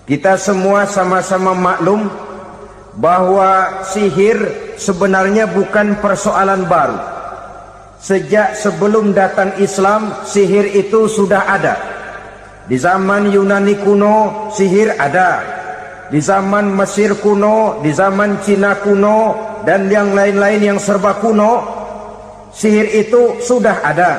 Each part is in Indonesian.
Kita semua sama-sama maklum bahwa sihir sebenarnya bukan persoalan baru. Sejak sebelum datang Islam, sihir itu sudah ada. Di zaman Yunani kuno, sihir ada. Di zaman Mesir kuno, di zaman Cina kuno, dan yang lain-lain yang serba kuno, sihir itu sudah ada.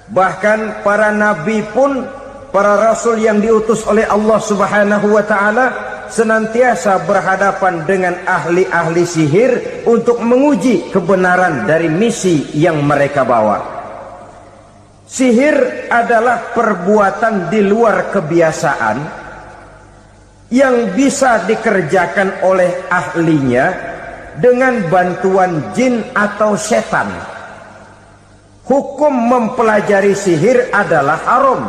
Bahkan para nabi pun, para rasul yang diutus oleh Allah Subhanahu wa ta'ala, senantiasa berhadapan dengan ahli-ahli sihir untuk menguji kebenaran dari misi yang mereka bawa. Sihir adalah perbuatan di luar kebiasaan yang bisa dikerjakan oleh ahlinya dengan bantuan jin atau setan. Hukum mempelajari sihir adalah haram,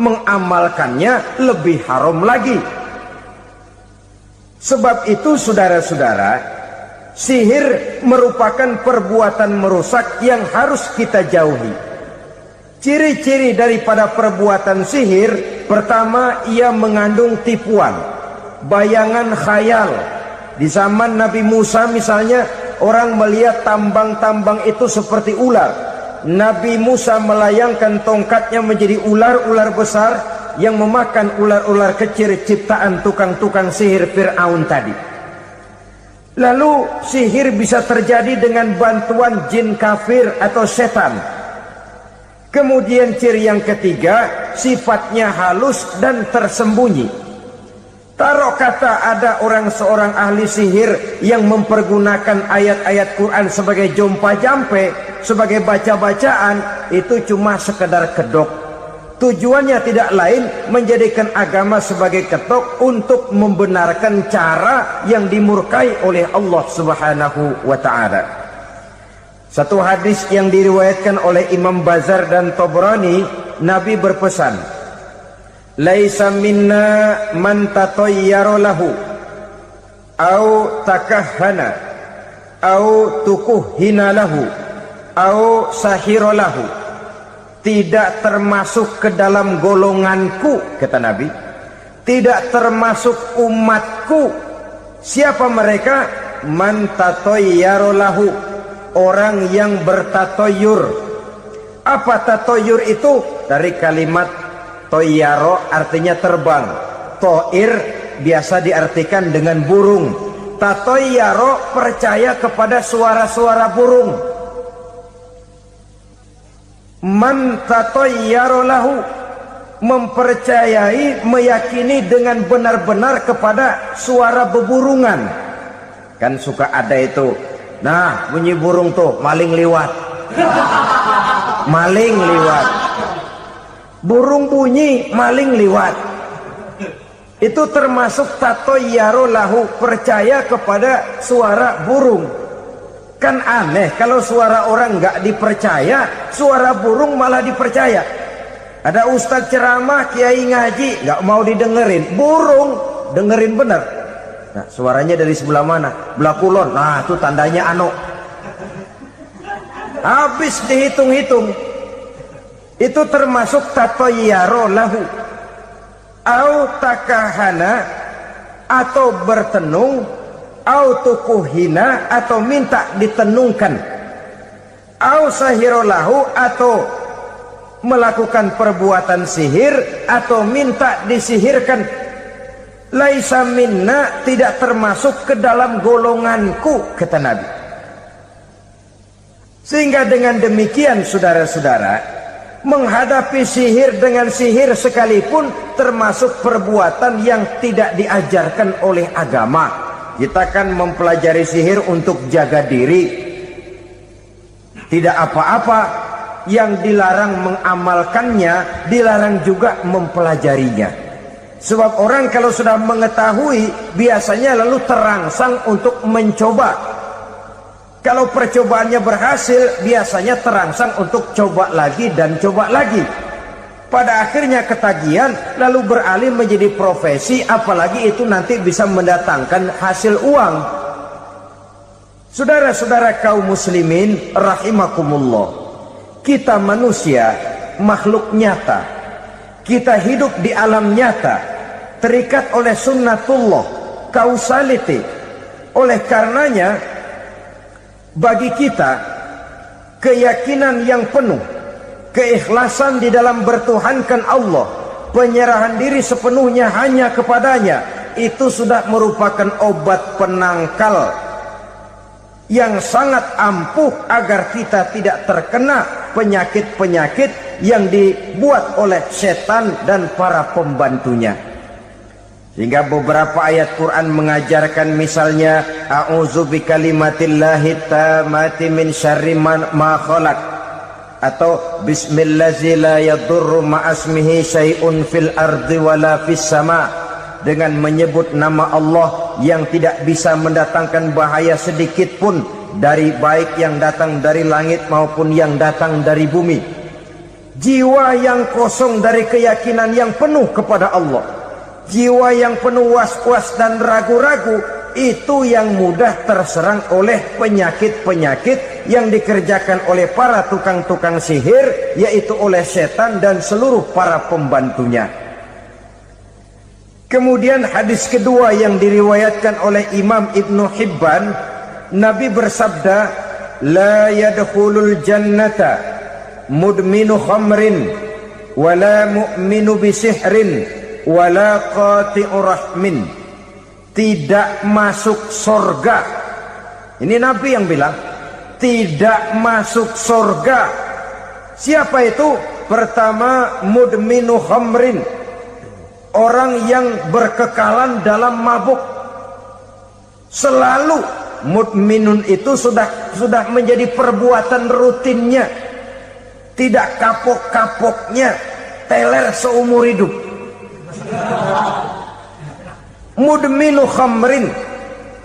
mengamalkannya lebih haram lagi. Sebab itu saudara-saudara, sihir merupakan perbuatan merusak yang harus kita jauhi. Ciri-ciri daripada perbuatan sihir, pertama, ia mengandung tipuan, bayangan khayal. Di zaman Nabi Musa misalnya, orang melihat tambang-tambang itu seperti ular. Nabi Musa melayangkan tongkatnya menjadi ular-ular besar yang memakan ular-ular kecil ciptaan tukang-tukang sihir Fir'aun tadi. Lalu sihir bisa terjadi dengan bantuan jin kafir atau setan. Kemudian ciri yang ketiga, sifatnya halus dan tersembunyi. Taruh kata ada seorang ahli sihir yang mempergunakan ayat-ayat Quran sebagai jompa-jampe, sebagai baca-bacaan, itu cuma sekedar kedok. Tujuannya tidak lain menjadikan agama sebagai ketok untuk membenarkan cara yang dimurkai oleh Allah Subhanahu wa ta'ala. Satu hadis yang diriwayatkan oleh Imam Bazar dan Tabrani, Nabi berpesan, "Laisa minna man tatayyara lahu au takahhana au tukuhhina lahu au sahira lahu." Tidak termasuk ke dalam golonganku, kata Nabi. Tidak termasuk umatku. Siapa mereka? Man tatayyara lahu, orang yang bertatoyur. Apa tatoyur itu? Dari kalimat toyaro, artinya terbang. Toir biasa diartikan dengan burung. Tatoyaro percaya kepada suara-suara burung. Man tatoyaro lahu, mempercayai, meyakini dengan benar-benar kepada suara beburungan. Kan suka ada itu, nah bunyi burung tuh, maling liwat. Maling liwat. Burung bunyi, maling liwat. Itu termasuk tatoyaro lahu, percaya kepada suara burung. Kan aneh kalau suara orang nggak dipercaya, suara burung malah dipercaya. Ada ustadz ceramah, kiai ngaji, nggak mau didengerin, burung dengerin bener. Nah, suaranya dari sebelah mana? Belah kulon. Nah, itu tandanya anu. Habis dihitung-hitung. Itu termasuk tatoyaro lahu. Au takahana, atau bertenung, au tukuhina, atau minta ditenungkan. Au sahiro lahu, atau melakukan perbuatan sihir, atau minta disihirkan. Laisa minna, tidak termasuk ke dalam golonganku, kata Nabi. Sehingga dengan demikian saudara-saudara, menghadapi sihir dengan sihir sekalipun termasuk perbuatan yang tidak diajarkan oleh agama. Kita kan mempelajari sihir untuk jaga diri, tidak apa-apa. Yang dilarang mengamalkannya, dilarang juga mempelajarinya. Sebab orang kalau sudah mengetahui, biasanya lalu terangsang untuk mencoba. Kalau percobaannya berhasil, biasanya terangsang untuk coba lagi dan coba lagi. Pada akhirnya ketagihan, lalu beralih menjadi profesi, apalagi itu nanti bisa mendatangkan hasil uang. Saudara-saudara kaum muslimin rahimakumullah, kita manusia makhluk nyata. Kita hidup di alam nyata. terikat oleh sunnatullah, causality. Oleh karenanya bagi kita keyakinan yang penuh, keikhlasan di dalam bertuhankan Allah, penyerahan diri sepenuhnya hanya kepadanya, itu sudah merupakan obat penangkal yang sangat ampuh agar kita tidak terkena penyakit-penyakit yang dibuat oleh setan dan para pembantunya. Sehingga beberapa ayat Quran mengajarkan, misalnya a'udzu bikalimatillahi tammati min syarri ma khalaq, atau bismillazi la yadurru ma'asmihi syai'un fil ardi wala fis sama, dengan menyebut nama Allah yang tidak bisa mendatangkan bahaya sedikit pun, dari baik yang datang dari langit maupun yang datang dari bumi. Jiwa yang kosong dari keyakinan yang penuh kepada Allah, jiwa yang penuh was-was dan ragu-ragu, itu yang mudah terserang oleh penyakit-penyakit yang dikerjakan oleh para tukang-tukang sihir, yaitu oleh setan dan seluruh para pembantunya. Kemudian hadis kedua yang diriwayatkan oleh Imam Ibnu Hibban, Nabi bersabda, la yadkhulul jannata mudminu khamrin wala mu'minu bisihrin wala qati'ur rahmin. Tidak masuk surga. Ini Nabi yang bilang, tidak masuk surga. Siapa itu? Pertama, mudminu khamrin, orang yang berkekalan dalam mabuk. Selalu mudminun itu sudah menjadi perbuatan rutinnya, tidak kapok-kapoknya, teler seumur hidup. Mudminu khamrin,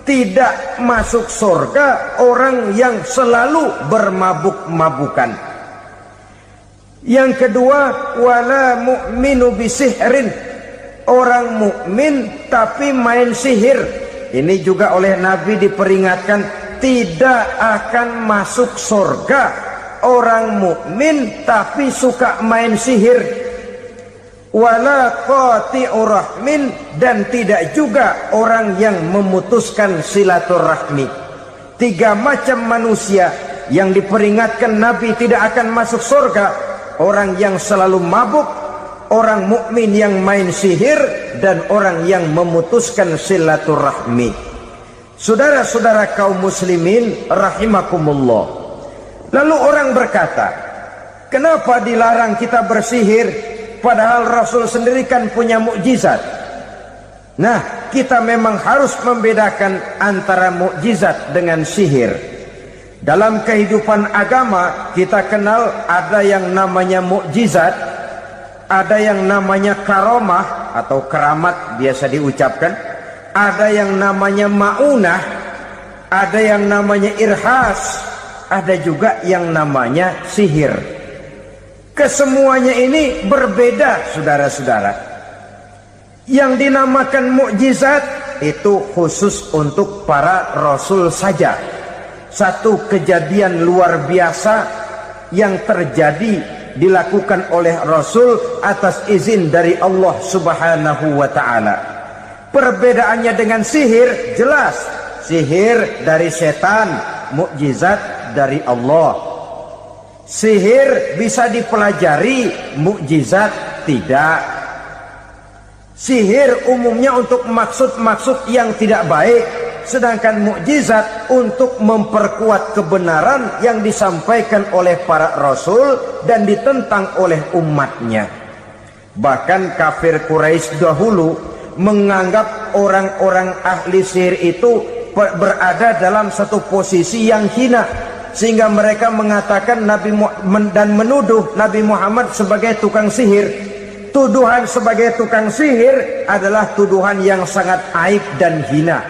tidak masuk surga orang yang selalu bermabuk-mabukan. Yang kedua, wala mu'minu bisihrin, orang mukmin tapi main sihir. Ini juga oleh Nabi diperingatkan, tidak akan masuk surga orang mukmin tapi suka main sihir. Wala qati'ur rahmin, dan tidak juga orang yang memutuskan silaturahmi. Tiga macam manusia yang diperingatkan Nabi tidak akan masuk surga: orang yang selalu mabuk, orang mukmin yang main sihir, dan orang yang memutuskan silaturahmi. Saudara-saudara kaum muslimin rahimakumullah. Lalu orang berkata, kenapa dilarang kita bersihir? Padahal Rasul sendiri kan punya mukjizat. Nah, kita memang harus membedakan antara mukjizat dengan sihir. Dalam kehidupan agama kita kenal ada yang namanya mukjizat, ada yang namanya karomah atau keramat biasa diucapkan, ada yang namanya maunah, ada yang namanya irhas, ada juga yang namanya sihir. Kesemuanya ini berbeda, saudara-saudara. Yang dinamakan mukjizat itu khusus untuk para rasul saja. Satu kejadian luar biasa yang terjadi dilakukan oleh rasul atas izin dari Allah Subhanahu wa taala. Perbedaannya dengan sihir jelas. Sihir dari setan, mukjizat dari Allah. Sihir bisa dipelajari, mukjizat tidak. Sihir umumnya untuk maksud-maksud yang tidak baik, sedangkan mukjizat untuk memperkuat kebenaran yang disampaikan oleh para rasul dan ditentang oleh umatnya. Bahkan kafir Quraisy dahulu menganggap orang-orang ahli sihir itu berada dalam satu posisi yang hina, sehingga mereka mengatakan dan menuduh Nabi Muhammad sebagai tukang sihir. Tuduhan sebagai tukang sihir adalah tuduhan yang sangat aib dan hina.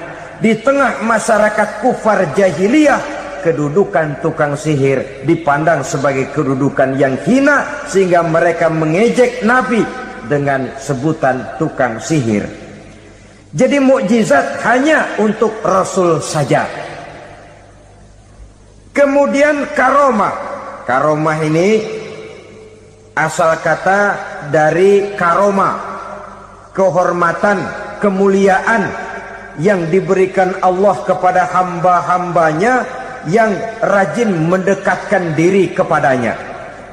Di tengah masyarakat kufar jahiliyah, kedudukan tukang sihir dipandang sebagai kedudukan yang hina, sehingga mereka mengejek Nabi dengan sebutan tukang sihir. Jadi mukjizat hanya untuk Rasul saja. Kemudian karomah. Karomah ini asal kata dari karoma. kehormatan, kemuliaan yang diberikan Allah kepada hamba-hambanya yang rajin mendekatkan diri kepadanya.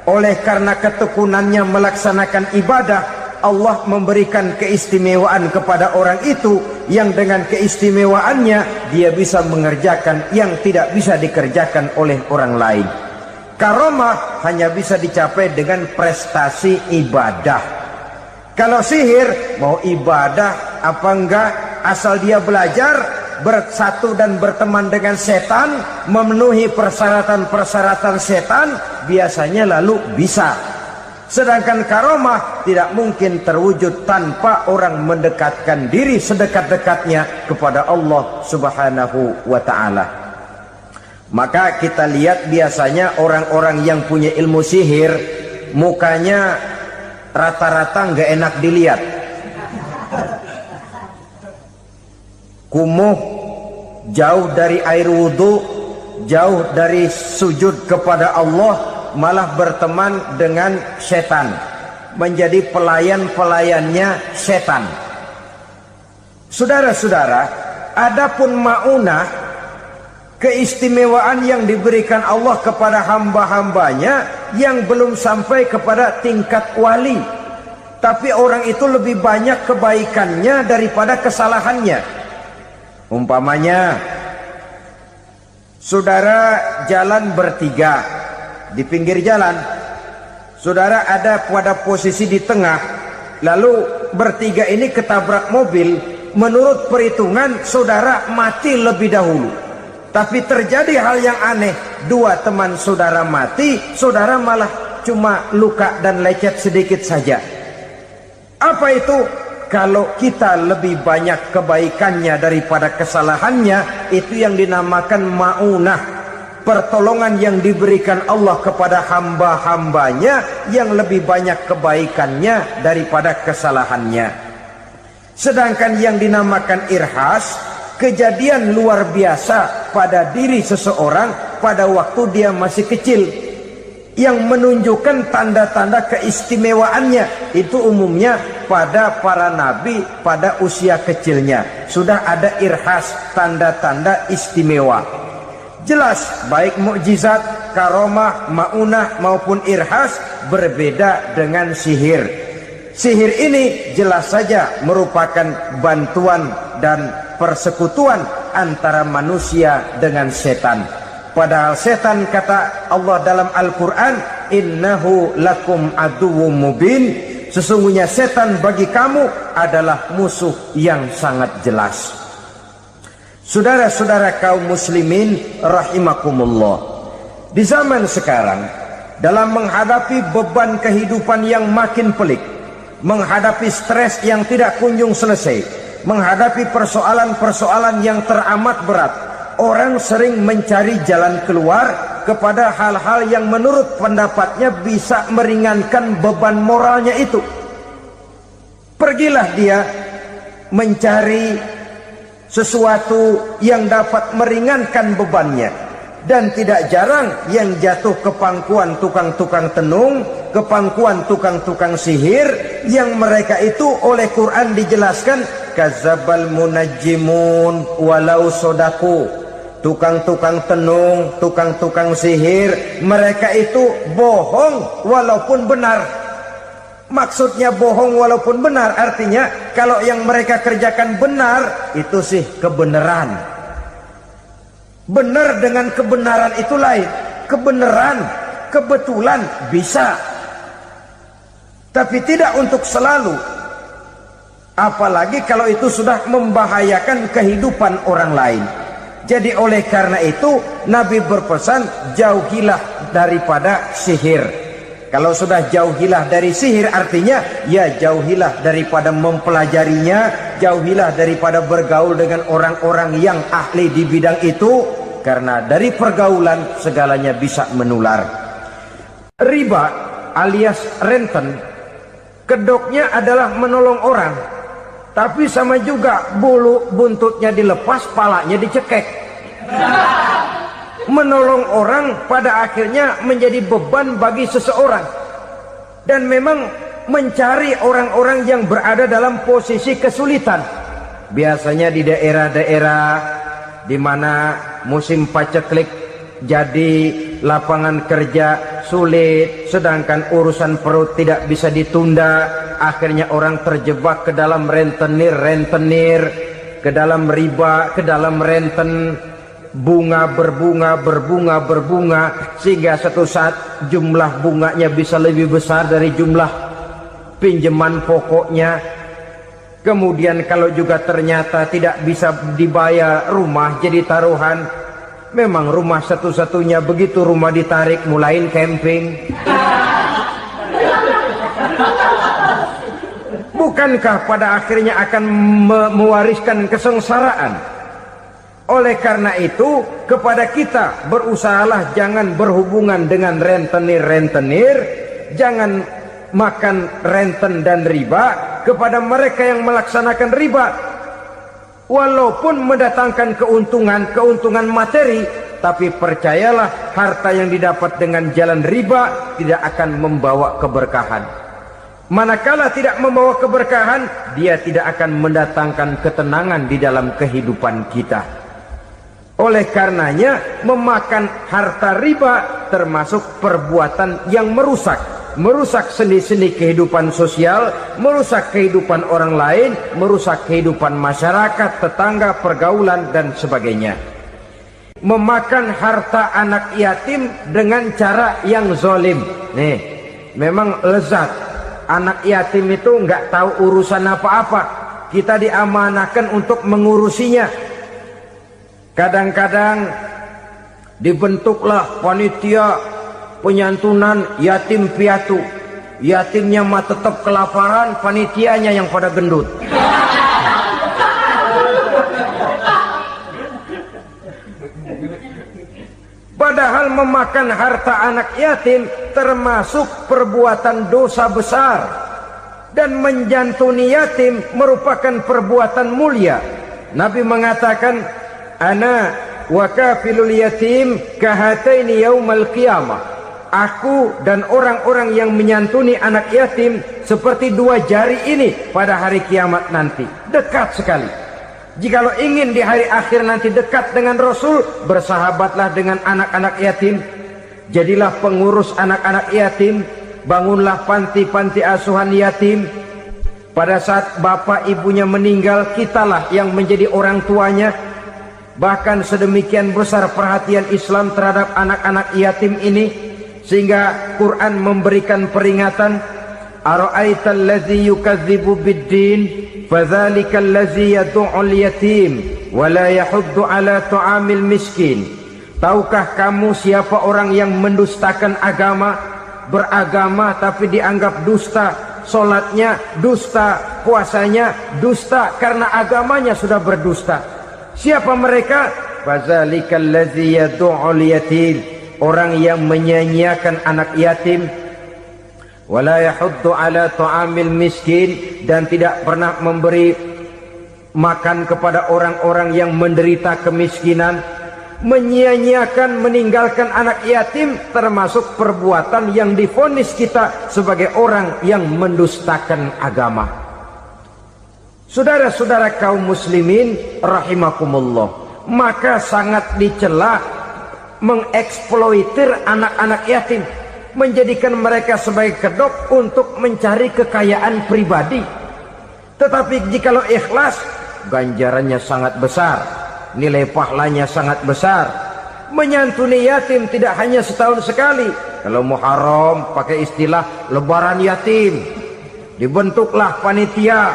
Oleh karena ketekunannya melaksanakan ibadah, Allah memberikan keistimewaan kepada orang itu yang dengan keistimewaannya dia bisa mengerjakan yang tidak bisa dikerjakan oleh orang lain. Karomah hanya bisa dicapai dengan prestasi ibadah. Kalau sihir mau ibadah apa enggak, asal dia belajar bersatu dan berteman dengan setan, memenuhi persyaratan-persyaratan setan, biasanya lalu bisa. Sedangkan karomah tidak mungkin terwujud tanpa orang mendekatkan diri sedekat-dekatnya kepada Allah Subhanahu wa ta'ala. Maka kita lihat biasanya orang-orang yang punya ilmu sihir, mukanya rata-rata nggak enak dilihat. Kumuh, jauh dari air wudhu, jauh dari sujud kepada Allah, malah berteman dengan setan, menjadi pelayan-pelayannya setan. Saudara-saudara, adapun maunah, keistimewaan yang diberikan Allah kepada hamba-hambanya yang belum sampai kepada tingkat wali, tapi orang itu lebih banyak kebaikannya daripada kesalahannya. Umpamanya, saudara jalan bertiga, di pinggir jalan, saudara ada pada posisi di tengah, lalu bertiga ini ketabrak mobil. Menurut perhitungan saudara mati lebih dahulu, tapi terjadi hal yang aneh, dua teman saudara mati, saudara malah cuma luka dan lecet sedikit saja. Apa itu? Kalau kita lebih banyak kebaikannya daripada kesalahannya, itu yang dinamakan maunah, pertolongan yang diberikan Allah kepada hamba-hambanya yang lebih banyak kebaikannya daripada kesalahannya. Sedangkan yang dinamakan irhas, kejadian luar biasa pada diri seseorang pada waktu dia masih kecil, yang menunjukkan tanda-tanda keistimewaannya. Itu umumnya pada para nabi pada usia kecilnya sudah ada irhas, tanda-tanda istimewa. Jelas baik mukjizat, karomah, maunah maupun irhas berbeda dengan sihir. Sihir ini jelas saja merupakan bantuan dan persekutuan antara manusia dengan setan. Padahal setan, kata Allah dalam Al-Quran, innahu lakum aduwwum mubin, sesungguhnya setan bagi kamu adalah musuh yang sangat jelas. Saudara-saudara kaum muslimin rahimakumullah, di zaman sekarang dalam menghadapi beban kehidupan yang makin pelik, menghadapi stres yang tidak kunjung selesai, menghadapi persoalan-persoalan yang teramat berat, orang sering mencari jalan keluar kepada hal-hal yang menurut pendapatnya bisa meringankan beban moralnya itu. Pergilah dia mencari sesuatu yang dapat meringankan bebannya. Dan tidak jarang yang jatuh ke pangkuan tukang-tukang tenung, ke pangkuan tukang-tukang sihir, yang mereka itu oleh Quran dijelaskan kazabal munajjimun walau sodaku. Tukang-tukang tenung, tukang-tukang sihir, mereka itu bohong walaupun benar. Maksudnya bohong walaupun benar, artinya kalau yang mereka kerjakan benar, itu sih kebenaran. Benar dengan kebenaran itu lain. Kebenaran, kebetulan bisa, tapi tidak untuk selalu. Apalagi kalau itu sudah membahayakan kehidupan orang lain. Jadi oleh karena itu Nabi berpesan, jauhilah daripada sihir. Kalau sudah jauhilah dari sihir, artinya ya jauhilah daripada mempelajarinya, jauhilah daripada bergaul dengan orang-orang yang ahli di bidang itu, karena dari pergaulan segalanya bisa menular. Riba alias renten, kedoknya adalah menolong orang, tapi sama juga bulu buntutnya dilepas, palanya dicekek. Menolong orang pada akhirnya menjadi beban bagi seseorang. Dan memang mencari orang-orang yang berada dalam posisi kesulitan. Biasanya di daerah-daerah di mana musim paceklik, jadi lapangan kerja sulit, sedangkan urusan perut tidak bisa ditunda. Akhirnya orang terjebak ke dalam rentenir, ke dalam riba, ke dalam renten. Bunga berbunga, sehingga satu saat jumlah bunganya bisa lebih besar dari jumlah pinjaman pokoknya. Kemudian kalau juga ternyata tidak bisa dibayar, rumah jadi taruhan. Memang rumah satu-satunya, begitu rumah ditarik mulain camping. Bukankah pada akhirnya akan mewariskan kesengsaraan? Oleh karena itu, kepada kita berusahalah jangan berhubungan dengan rentenir, jangan makan renten dan riba. Kepada mereka yang melaksanakan riba, walaupun mendatangkan keuntungan materi, tapi percayalah harta yang didapat dengan jalan riba tidak akan membawa keberkahan. Manakala tidak membawa keberkahan, dia tidak akan mendatangkan ketenangan di dalam kehidupan kita. Oleh karenanya, memakan harta riba termasuk perbuatan yang merusak sendi-sendi kehidupan sosial, merusak kehidupan orang lain, merusak kehidupan masyarakat, tetangga, pergaulan, dan sebagainya. Memakan harta anak yatim dengan cara yang zalim. Nih, memang lezat. Anak yatim itu nggak tahu urusan apa-apa. Kita diamanahkan untuk mengurusinya. Kadang-kadang dibentuklah panitia penyantunan yatim piatu. Yatimnya mah tetap kelaparan, panitianya yang pada gendut. Padahal memakan harta anak yatim termasuk perbuatan dosa besar, dan menjantuni yatim merupakan perbuatan mulia. Nabi mengatakan, ana wa kafilul yatim kahataini yaumal qiyamah. Aku dan orang-orang yang menyantuni anak yatim seperti dua jari ini pada hari kiamat nanti. Dekat sekali. Jikalau ingin di hari akhir nanti dekat dengan Rasul, bersahabatlah dengan anak-anak yatim. Jadilah pengurus anak-anak yatim. Bangunlah panti-panti asuhan yatim. Pada saat bapak ibunya meninggal, kitalah yang menjadi orang tuanya. Bahkan sedemikian besar perhatian Islam terhadap anak-anak yatim ini, sehingga Quran memberikan peringatan, ara'aital ladzi yukadzibu bid-din fadzalikal ladzi yad'ul yatim wa la yahuddu ala ta'amil miskin. Tahukah kamu siapa orang yang mendustakan agama, beragama tapi dianggap dusta, salatnya dusta, puasanya dusta karena agamanya sudah berdusta. Siapa mereka? Fazalikal ladzi yad'ul yatim, orang yang menyia-nyiakan anak yatim, wala yahuddu ala ta'amil miskin, dan tidak pernah memberi makan kepada orang-orang yang menderita kemiskinan. Menyia-nyiakan, meninggalkan anak yatim termasuk perbuatan yang divonis kita sebagai orang yang mendustakan agama. Saudara-saudara kaum muslimin rahimakumullah, maka sangat dicela mengeksploitir anak-anak yatim, menjadikan mereka sebagai kedok untuk mencari kekayaan pribadi. Tetapi jikalau ikhlas, ganjarannya sangat besar, nilai pahalanya sangat besar. Menyantuni yatim tidak hanya setahun sekali. Kalau Muharram pakai istilah lebaran yatim, dibentuklah panitia,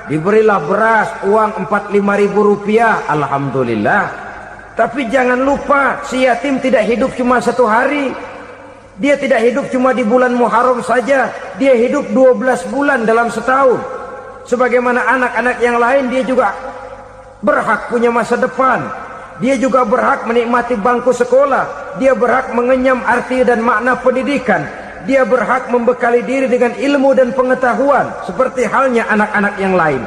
diberilah beras, uang 45.000 rupiah, alhamdulillah. Tapi jangan lupa, si yatim tidak hidup cuma satu hari. Dia tidak hidup cuma di bulan Muharram saja. Dia hidup 12 bulan dalam setahun. Sebagaimana anak-anak yang lain, dia juga berhak punya masa depan. Dia juga berhak menikmati bangku sekolah. Dia berhak mengenyam arti dan makna pendidikan. Dia berhak membekali diri dengan ilmu dan pengetahuan seperti halnya anak-anak yang lain.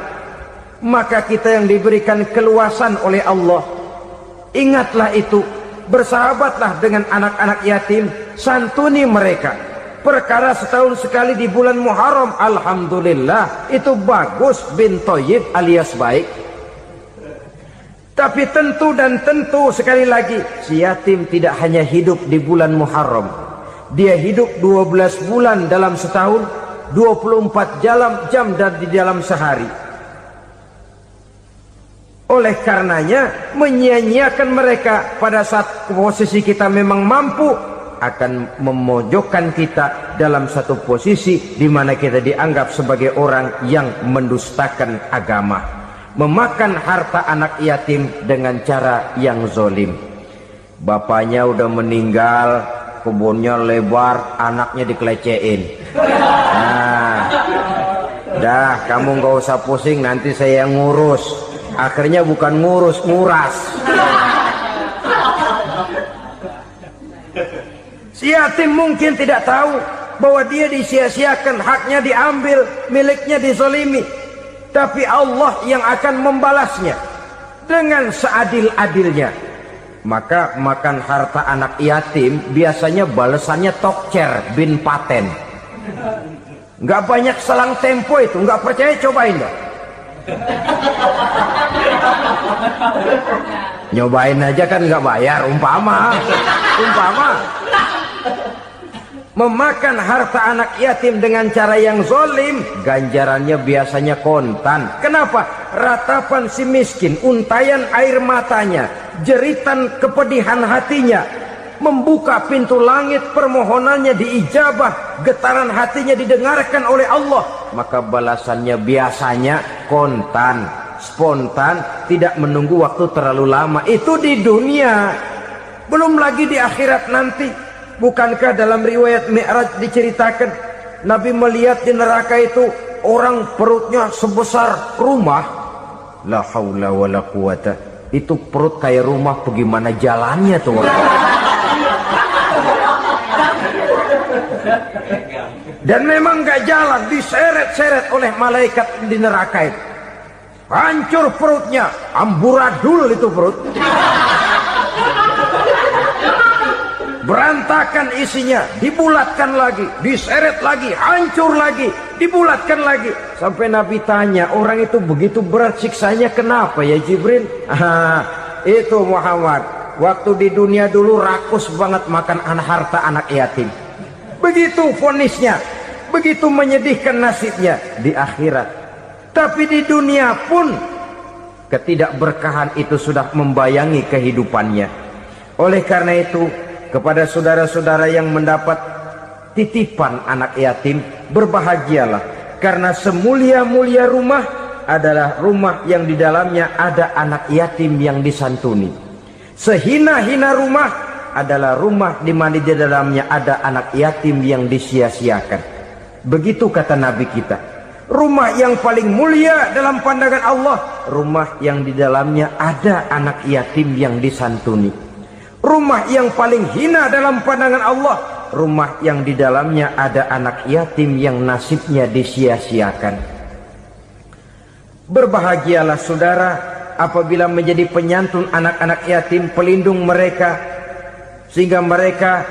Maka kita yang diberikan keluasan oleh Allah, ingatlah itu, bersahabatlah dengan anak-anak yatim, santuni mereka. perkara setahun sekali di bulan Muharram, alhamdulillah, itu bagus, bin Thayyib alias baik. Tapi tentu dan tentu sekali lagi, si yatim tidak hanya hidup di bulan Muharram, dia hidup 12 bulan dalam setahun, 24 jam dan di dalam sehari. Oleh karenanya, menyia-nyiakan mereka pada saat posisi kita memang mampu akan memojokkan kita dalam satu posisi di mana kita dianggap sebagai orang yang mendustakan agama, memakan harta anak yatim dengan cara yang zolim. Bapaknya udah meninggal, kebunnya lebar, anaknya dikelecehin. Nah, dah kamu gak usah pusing, nanti saya yang ngurus. Akhirnya bukan ngurus, nguras. Si yatim mungkin tidak tahu bahwa dia disia-siakan, haknya diambil, miliknya dizalimi. Tapi Allah yang akan membalasnya dengan seadil-adilnya. Maka makan harta anak yatim biasanya balasannya tokcer bin paten. Nggak banyak selang tempo itu, nggak percaya cobain dah. Nyobain aja kan nggak bayar, umpama. Memakan harta anak yatim dengan cara yang zolim, ganjarannya biasanya kontan. Kenapa? Ratapan si miskin, untayan air matanya, jeritan kepedihan hatinya, membuka pintu langit, permohonannya diijabah, getaran hatinya didengarkan oleh Allah. Maka balasannya biasanya kontan, spontan, tidak menunggu waktu terlalu lama. Itu di dunia, belum lagi di akhirat nanti. Bukankah dalam riwayat Mi'raj diceritakan Nabi melihat di neraka itu orang perutnya sebesar rumah? La haula wala quwata. Itu perut kayak rumah, bagaimana jalannya tuh orang? Dan memang gak jalan, diseret-seret oleh malaikat di neraka itu. Hancur perutnya, amburadul itu perut. Berantakan isinya, dibulatkan lagi, diseret lagi, hancur lagi, dibulatkan lagi. Sampai Nabi tanya, orang itu begitu berat siksanya kenapa ya Jibril? Itu Muhammad, waktu di dunia dulu rakus banget makan harta anak yatim. Begitu vonisnya, begitu menyedihkan nasibnya di akhirat. Tapi di dunia pun ketidakberkahan itu sudah membayangi kehidupannya. Oleh karena itu, kepada saudara-saudara yang mendapat titipan anak yatim, berbahagialah, karena semulia-mulia rumah adalah rumah yang di dalamnya ada anak yatim yang disantuni. Sehina-hina rumah adalah rumah di mana di dalamnya ada anak yatim yang disia-siakan. Begitu kata Nabi kita. Rumah yang paling mulia dalam pandangan Allah, rumah yang di dalamnya ada anak yatim yang disantuni. Rumah yang paling hina dalam pandangan Allah, rumah yang di dalamnya ada anak yatim yang nasibnya disia-siakan. Berbahagialah saudara apabila menjadi penyantun anak-anak yatim, pelindung mereka, sehingga mereka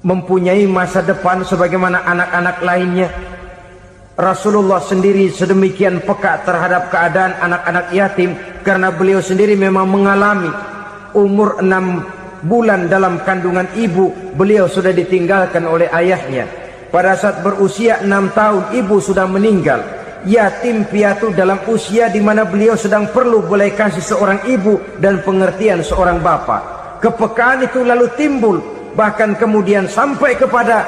mempunyai masa depan sebagaimana anak-anak lainnya. Rasulullah sendiri sedemikian peka terhadap keadaan anak-anak yatim karena beliau sendiri memang mengalami. Umur 6 bulan dalam kandungan ibu, beliau sudah ditinggalkan oleh ayahnya. Pada saat berusia 6 tahun, ibu sudah meninggal. Yatim piatu dalam usia di mana beliau sedang perlu belas kasih seorang ibu dan pengertian seorang bapak. Kepekaan itu lalu timbul, bahkan kemudian sampai kepada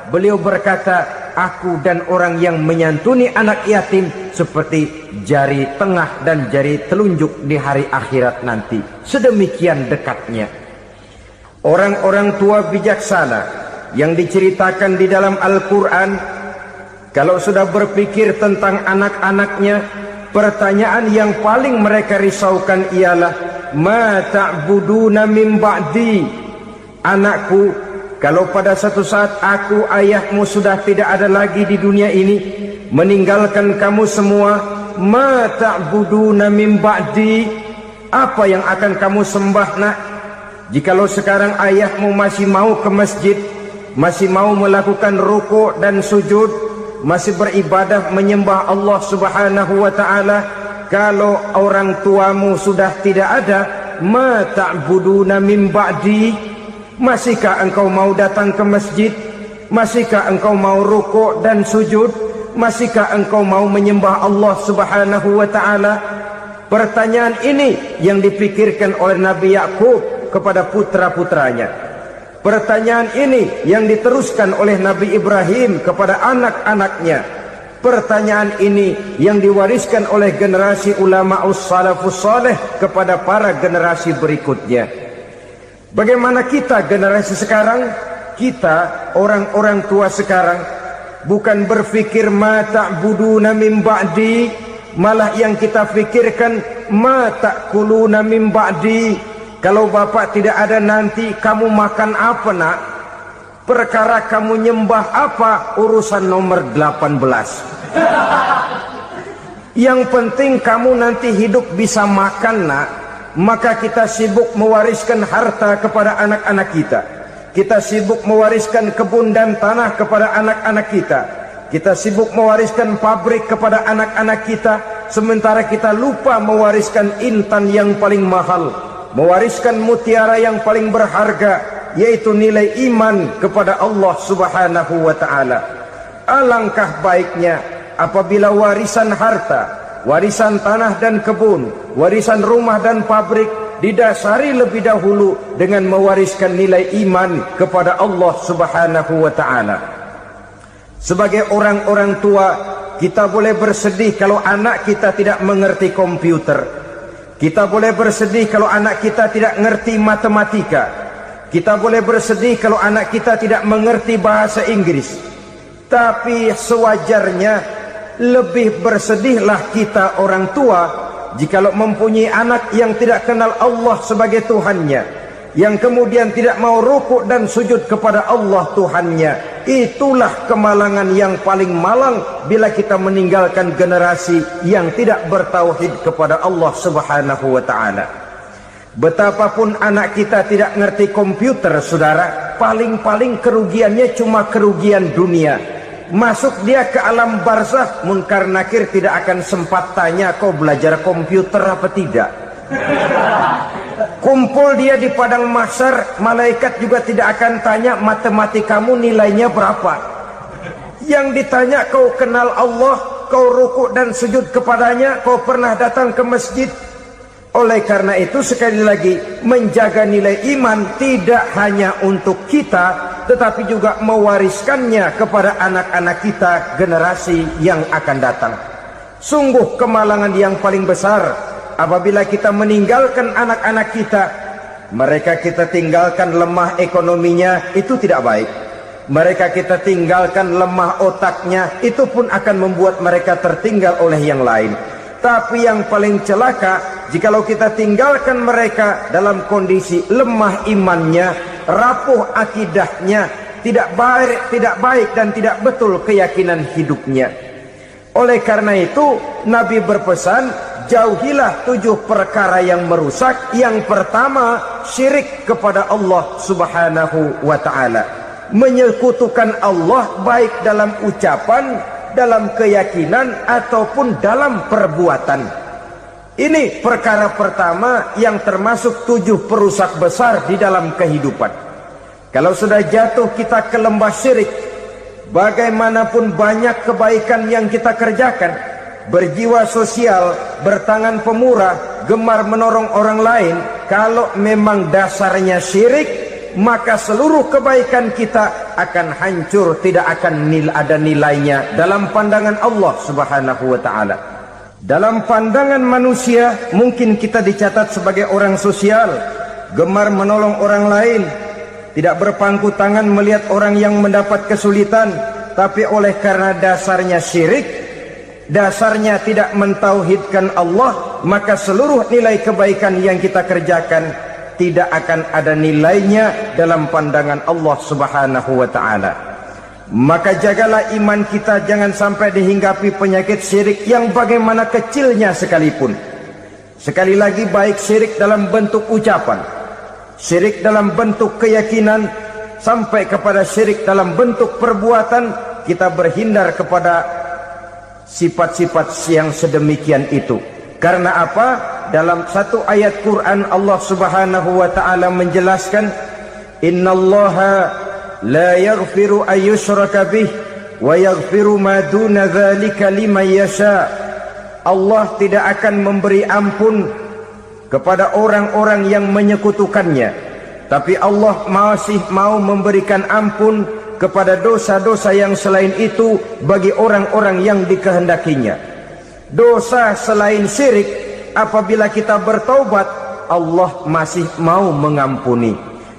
beliau berkata, aku dan orang yang menyantuni anak yatim seperti jari tengah dan jari telunjuk di hari akhirat nanti. Sedemikian dekatnya. Orang-orang tua bijaksana yang diceritakan di dalam Al-Quran, kalau sudah berpikir tentang anak-anaknya, pertanyaan yang paling mereka risaukan ialah, ma ta'buduna min ba'di? Anakku, kalau pada satu saat aku, ayahmu sudah tidak ada lagi di dunia ini, meninggalkan kamu semua, ma ta'buduna min ba'di? Apa yang akan kamu sembah nak? Jikalau sekarang ayahmu masih mau ke masjid, masih mau melakukan rukuk dan sujud, masih beribadah menyembah Allah Subhanahu wa ta'ala. Kalau orang tuamu sudah tidak ada, ma ta'buduna min ba'di, masihkah engkau mau datang ke masjid? Masihkah engkau mau rukuk dan sujud? Masihkah engkau mau menyembah Allah Subhanahu wa ta'ala? Pertanyaan ini yang dipikirkan oleh Nabi Yakub kepada putra-putranya. Pertanyaan ini yang diteruskan oleh Nabi Ibrahim kepada anak-anaknya. Pertanyaan ini yang diwariskan oleh generasi ulama'us salafus saleh kepada para generasi berikutnya. Bagaimana kita generasi sekarang? Kita orang-orang tua sekarang bukan berfikir ma ta'buduna min ba'di, malah yang kita fikirkan ma ta'kuluna min ba'di. Kalau bapak tidak ada nanti kamu makan apa nak? Perkara kamu nyembah apa urusan nomor 18. Yang penting kamu nanti hidup bisa makan nak. Maka kita sibuk mewariskan harta kepada anak-anak kita. Kita sibuk mewariskan kebun dan tanah kepada anak-anak kita. Kita sibuk mewariskan pabrik kepada anak-anak kita, sementara kita lupa mewariskan intan yang paling mahal, mewariskan mutiara yang paling berharga, yaitu nilai iman kepada Allah Subhanahu wa ta'ala. Alangkah baiknya apabila warisan harta, warisan tanah dan kebun, warisan rumah dan pabrik didasari lebih dahulu dengan mewariskan nilai iman kepada Allah Subhanahu wa ta'ala. Sebagai orang-orang tua, kita boleh bersedih kalau anak kita tidak mengerti komputer. Kita boleh bersedih kalau anak kita tidak mengerti matematika. Kita boleh bersedih kalau anak kita tidak mengerti bahasa Inggris. Tapi sewajarnya lebih bersedihlah kita orang tua jikalau mempunyai anak yang tidak kenal Allah sebagai Tuhannya, yang kemudian tidak mau rukuk dan sujud kepada Allah Tuhannya. Itulah kemalangan yang paling malang bila kita meninggalkan generasi yang tidak bertauhid kepada Allah Subhanahu wa ta'ala. Betapapun anak kita tidak ngerti komputer, saudara, paling-paling kerugiannya cuma kerugian dunia. Masuk dia ke alam barzakh, munkar nakir tidak akan sempat tanya kau belajar komputer apa tidak. Kumpul dia di padang mahsyar, malaikat juga tidak akan tanya matematikamu nilainya berapa. Yang ditanya kau kenal Allah, kau rukuk dan sujud kepadanya, kau pernah datang ke masjid. Oleh karena itu sekali lagi, menjaga nilai iman tidak hanya untuk kita, tetapi juga mewariskannya kepada anak-anak kita, generasi yang akan datang. Sungguh kemalangan yang paling besar apabila kita meninggalkan anak-anak kita. Mereka kita tinggalkan lemah ekonominya, itu tidak baik. Mereka kita tinggalkan lemah otaknya, itu pun akan membuat mereka tertinggal oleh yang lain. Tapi yang paling celaka, jikalau kita tinggalkan mereka dalam kondisi lemah imannya, rapuh akidahnya, tidak baik dan tidak betul keyakinan hidupnya. Oleh karena itu Nabi berpesan, jauhilah 7 perkara yang merusak. Yang pertama, syirik kepada Allah Subhanahu wa ta'ala, menyekutukan Allah baik dalam ucapan, dalam keyakinan ataupun dalam perbuatan. Ini perkara pertama yang termasuk 7 perusak besar di dalam kehidupan. Kalau sudah jatuh kita ke lembah syirik, bagaimanapun banyak kebaikan yang kita kerjakan, berjiwa sosial, bertangan pemurah, gemar menolong orang lain, kalau memang dasarnya syirik, maka seluruh kebaikan kita akan hancur, tidak akan ada nilainya dalam pandangan Allah Subhanahu wa ta'ala. Dalam pandangan manusia mungkin kita dicatat sebagai orang sosial, gemar menolong orang lain, tidak berpangku tangan melihat orang yang mendapat kesulitan. Tapi oleh karena dasarnya syirik, dasarnya tidak mentauhidkan Allah, maka seluruh nilai kebaikan yang kita kerjakan tidak akan ada nilainya dalam pandangan Allah Subhanahu wa ta'ala. Maka jagalah iman kita, jangan sampai dihinggapi penyakit syirik yang bagaimana kecilnya sekalipun. Sekali lagi, baik syirik dalam bentuk ucapan, syirik dalam bentuk keyakinan, sampai kepada syirik dalam bentuk perbuatan, kita berhindar kepada sifat-sifat yang sedemikian itu. Karena apa? Dalam satu ayat Quran Allah Subhanahu wa taala menjelaskan, innallaha la yaghfiru ayyushraka bih wa yaghfiru ma duna dzalika liman yasha. Allah tidak akan memberi ampun kepada orang-orang yang menyekutukannya, tapi Allah masih mau memberikan ampun kepada dosa-dosa yang selain itu bagi orang-orang yang dikehendakinya. Dosa selain syirik, apabila kita bertaubat, Allah masih mau mengampuni.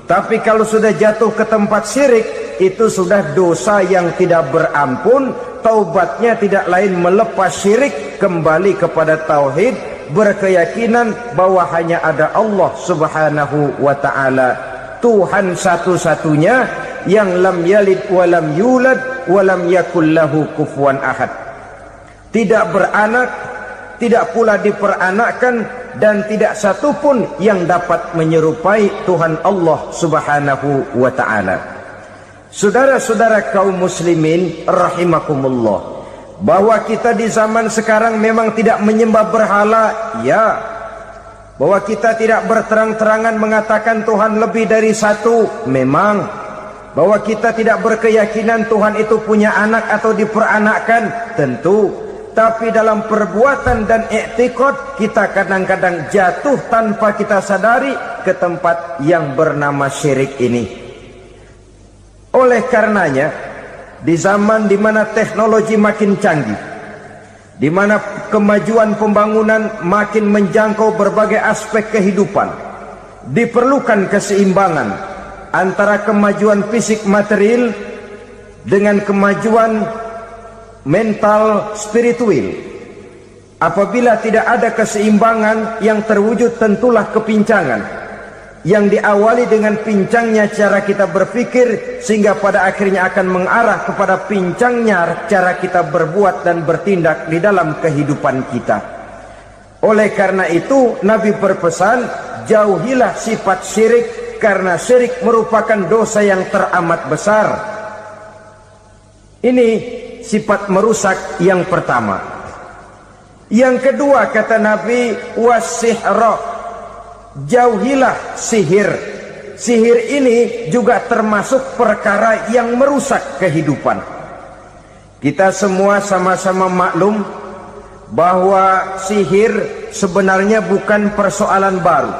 Tapi kalau sudah jatuh ke tempat syirik, itu sudah dosa yang tidak berampun. Taubatnya tidak lain melepas syirik, kembali kepada tauhid, berkeyakinan bahwa hanya ada Allah Subhanahu wa ta'ala, Tuhan satu-satunya yang lam yalid walam yulad walam yakul lahu kufuwan ahad. Tidak beranak, tidak pula diperanakkan, dan tidak satupun yang dapat menyerupai Tuhan Allah Subhanahu wa ta'ala. Saudara-saudara kaum muslimin rahimakumullah, bahwa kita di zaman sekarang memang tidak menyembah berhala, ya. Bahwa kita tidak berterang-terangan mengatakan Tuhan lebih dari satu, memang. Bahwa kita tidak berkeyakinan Tuhan itu punya anak atau diperanakkan, tentu. Tapi dalam perbuatan dan i'tiqad, kita kadang-kadang jatuh tanpa kita sadari ke tempat yang bernama syirik ini. Oleh karenanya, di zaman di mana teknologi makin canggih, di mana kemajuan pembangunan makin menjangkau berbagai aspek kehidupan, diperlukan keseimbangan antara kemajuan fisik material dengan kemajuan mental spiritual. Apabila tidak ada keseimbangan, yang terwujud tentulah kepincangan, yang diawali dengan pincangnya cara kita berpikir, sehingga pada akhirnya akan mengarah kepada pincangnya cara kita berbuat dan bertindak di dalam kehidupan kita. Oleh karena itu Nabi berpesan, jauhilah sifat syirik, karena syirik merupakan dosa yang teramat besar. Ini sifat merusak yang pertama. Yang kedua, kata Nabi, wasihra, jauhilah sihir. Sihir ini juga termasuk perkara yang merusak kehidupan. Kita semua sama-sama maklum bahwa sihir sebenarnya bukan persoalan baru.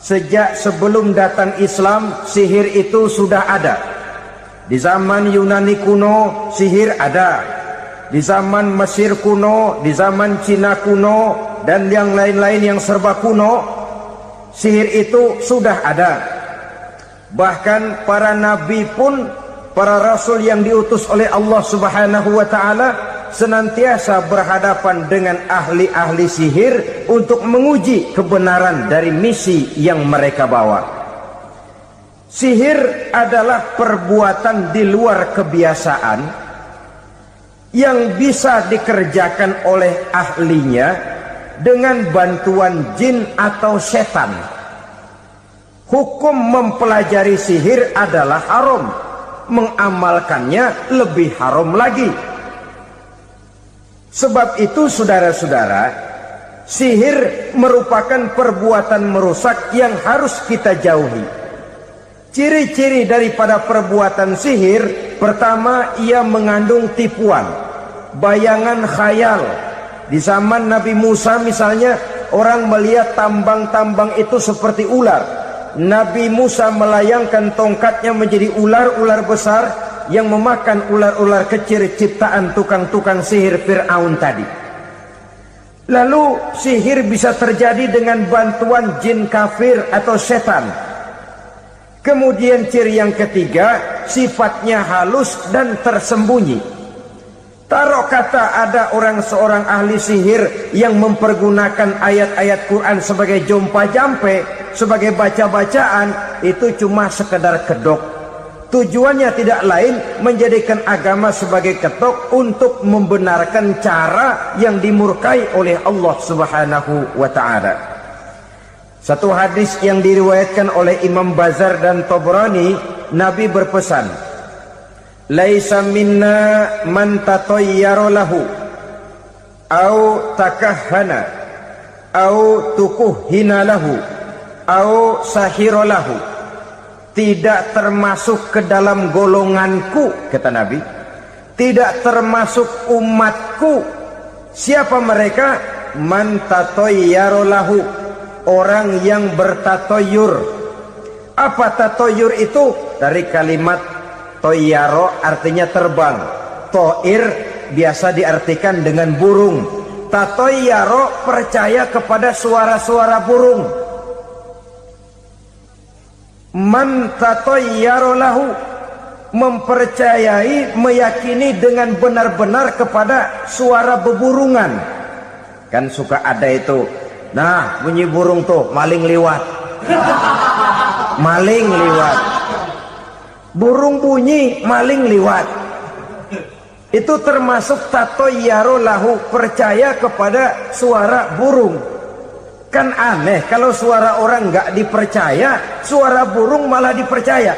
Sejak sebelum datang Islam, sihir itu sudah ada. Di zaman Yunani kuno, sihir ada. Di zaman Mesir kuno, di zaman Cina kuno, dan yang lain-lain yang serba kuno, sihir itu sudah ada. Bahkan para nabi pun, para rasul yang diutus oleh Allah Subhanahu wa ta'ala, senantiasa berhadapan dengan ahli-ahli sihir untuk menguji kebenaran dari misi yang mereka bawa. Sihir adalah perbuatan di luar kebiasaan yang bisa dikerjakan oleh ahlinya dengan bantuan jin atau setan. Hukum mempelajari sihir adalah haram, mengamalkannya lebih haram lagi. Sebab itu saudara-saudara, sihir merupakan perbuatan merusak yang harus kita jauhi. Ciri-ciri daripada perbuatan sihir, pertama, ia mengandung tipuan, bayangan khayal. Di zaman Nabi Musa misalnya, orang melihat tambang-tambang itu seperti ular. Nabi Musa melayangkan tongkatnya menjadi ular-ular besar yang memakan ular-ular kecil ciptaan tukang-tukang sihir Fir'aun tadi. Lalu sihir bisa terjadi dengan bantuan jin kafir atau setan. Kemudian ciri yang ketiga, sifatnya halus dan tersembunyi. Taruh kata ada seorang ahli sihir yang mempergunakan ayat-ayat Quran sebagai jompa-jampe, sebagai baca-bacaan, itu cuma sekedar kedok. Tujuannya tidak lain menjadikan agama sebagai ketok untuk membenarkan cara yang dimurkai oleh Allah Subhanahu wa ta'ala. Satu hadis yang diriwayatkan oleh Imam Bazar dan Tabrani Nabi berpesan, laisa minna man tatayyara lahu au takahhana au tukuhhina lahu au sahira lahu. Tidak termasuk ke dalam golonganku, kata Nabi, tidak termasuk umatku. Siapa mereka? Man tatayyara lahu, orang yang bertatoyur. Apa tatoyur itu? Dari kalimat toyaro, artinya terbang. Toir biasa diartikan dengan burung. Tatoyaro percaya kepada suara-suara burung. Man tatayyara lahu, mempercayai, meyakini dengan benar-benar kepada suara beburungan. Kan suka ada itu, nah bunyi burung tuh, maling liwat. Maling liwat, burung bunyi, maling liwat. Itu termasuk tatayyara lahu, percaya kepada suara burung. Kan aneh kalau suara orang nggak dipercaya, suara burung malah dipercaya.